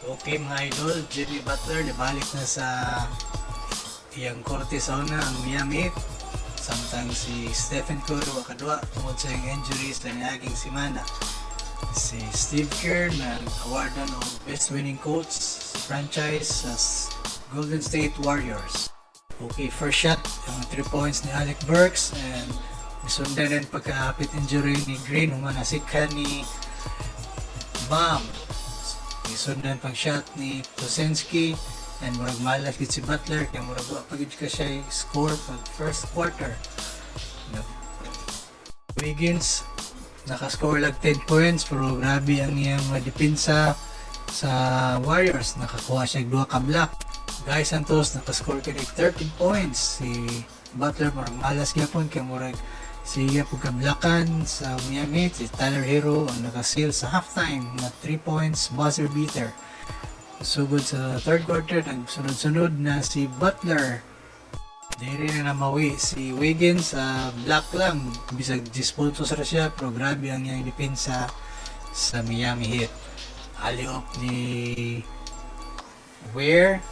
Okay mga idol, Jimmy Butler nabalik na sa iyang korte sa una ang Miami Heat. Samtang si Stephen Curry wakadwa tungod sa iyang injuries na niaging simana. Si Steve Kerr na awardan ng Best Winning Coach sa franchise sa Golden State Warriors. Okay, first shot, ang 3 points ni Alec Burks and sundan rin pagkahapit injury ni Green humanasikan ni Bam. Isundan pang shot ni Posenski and murag malas gid si Butler kaya murag wa pagid ka siya score pag first quarter. Wiggins nakascore lang 10 points pero grabe ang iyang depensa sa Warriors. Nakakuha siya 2 ka block. Guy Santos nakascore kini 13 points. Si Butler murag malas gyapon kay murag siya pagkablakan sa Miami. Si Tyler Hero ang nakasil sa halftime na 3 points buzzer beater. Sugod sa third quarter, nagsunod-sunod na si Butler. Diri na namawi si Wiggins sa block lang. Bisag 10 puntos ra siya pero grabe ang iyang depensa sa Miami Heat. Alley-oop ni Ware.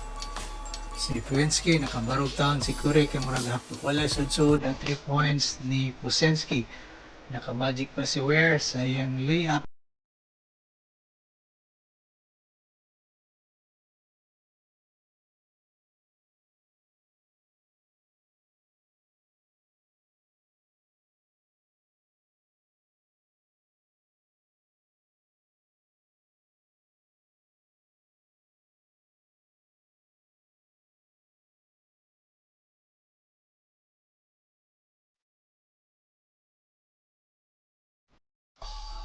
Si Posenski nakabarog taon si Curry kay murag wala sud-sud ang 3 points ni Posenski. Nakamagic pa si Ware sa iyang layup